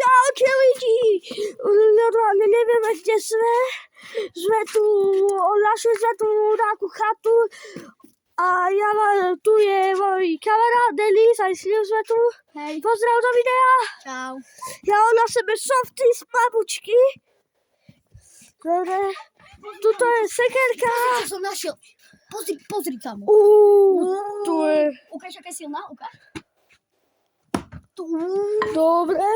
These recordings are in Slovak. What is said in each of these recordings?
Čaute lidi, normálne nevieme, kde sme. Sme tu, našli sme tu nejakú chatu a tu je môj kamarát Denis, aj s ním sme tu. Hej. Pozdrav do videa. Čau. Ja mám na sebe softy z babučky. Dobre, tuto je sekerka. Čo som našiel? Pozri tam. Tu je. Ukáž, aká je silná, ukáž. Dobre,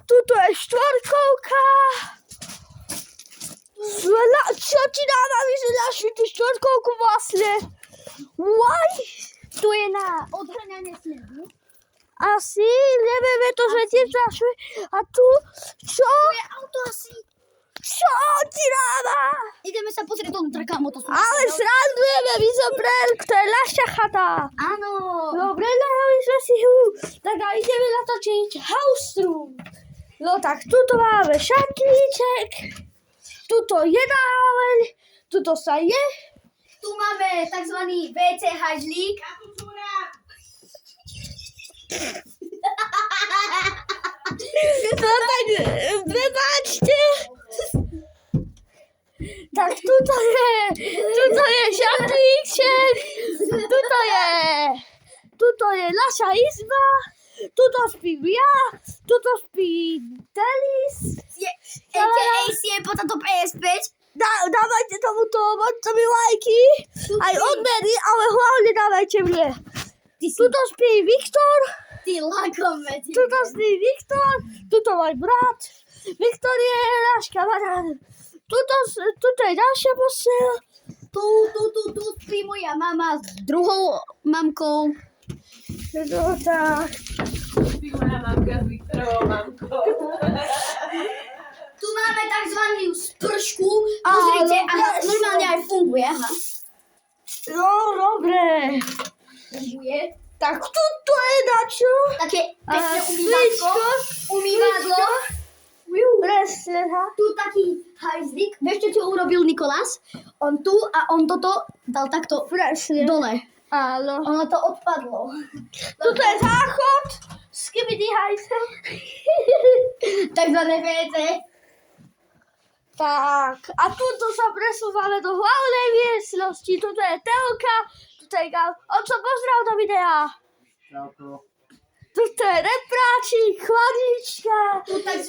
tuto je štvorkovka. Čo ti dávam, že našli tú štvorkovku vlastne? Why? Tu je na odhrňanie snehu. Asi, nevieme to, že tiež našli. A tu, čo? Tu je auto asi. Čo ti dáva? Ideme sa pozrieť donútra, kámo, to sú. Ale srandujeme, my sme to je naša chata. Áno. Dobre, nahali sme si ju. Tak a ideme natočiť house room. No tak, tuto máme šatníček. Tuto je náleň. Tuto sa je. Tu máme takzvaný WC hajzlík. No tak, prepáčte. Tak tuto je šatníček. Tuto je naša izba. Tuto spím ja. Tuto spí Denis. A.k.a. si je potato PS5. Dávajte tomuto mocovi lajky, aj odmeny, ale hlavne dávajte mne. Tuto spí Viktor, Ty lakome. tuto spí Viktor, tuto môj brat, Viktor je náš kamarát. Tuto je ďalšia postel. Tu spí moja mama s druhou mamkou. No tak. Moja mamka s Viktorovou mamkou. Tu máme takzvanú spršku. Pozrite, aha, normálne aj funguje, aha. No, dobre. Funguje. Tak tuto je dačo. Také pekné umývadlo. Presne, ha. Tu taký hajzlik. Vieš, čo ti urobil Nikolás? On tu a on toto dal takto Presne. dole. Áno. Ono to odpadlo. Tuto je záchod. Skibidi hajse. Takzvané WC. Tak, a tuto sa presúvame do hlavnej miestnosti. Tuto je telka, tuto je Oco, pozdrav do videa. Čauko. Tuto je repráčik, chladnička.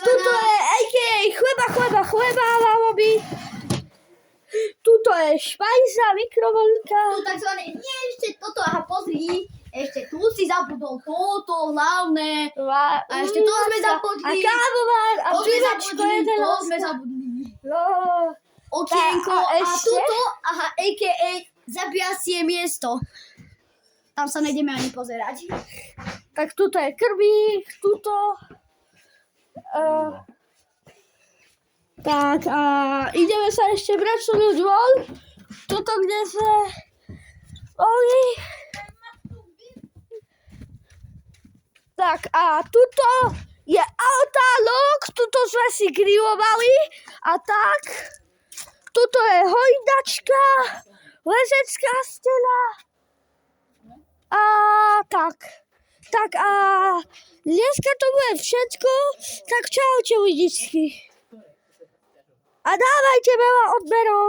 Tuto je a.k.a. chleba, malo by. Tuto je špajza, mikrovlnka. Tu takzvané, nie ešte toto, aha, pozri. Ešte tu si zabudol toto hlavné. A ešte to sme zabudli. A kávovár a To sme pivačko zabudli, jeden. to sme zabudli. No, Okienko A a ešte? tuto, aha, a.k.a. zabíjacie miesto. Tam sa nejdeme ani pozerať. tak tuto je krbík, tuto. Tak a ideme sa ešte presunúť von. Tuto, kde sme boli. Tak a tuto je altánok, tuto sme si grilovali a tak. Tuto je hojdačka, lezecká stena a tak. Tak a dneska to bude všetko, tak čaute ľudičky. A dávajte veľa odberov.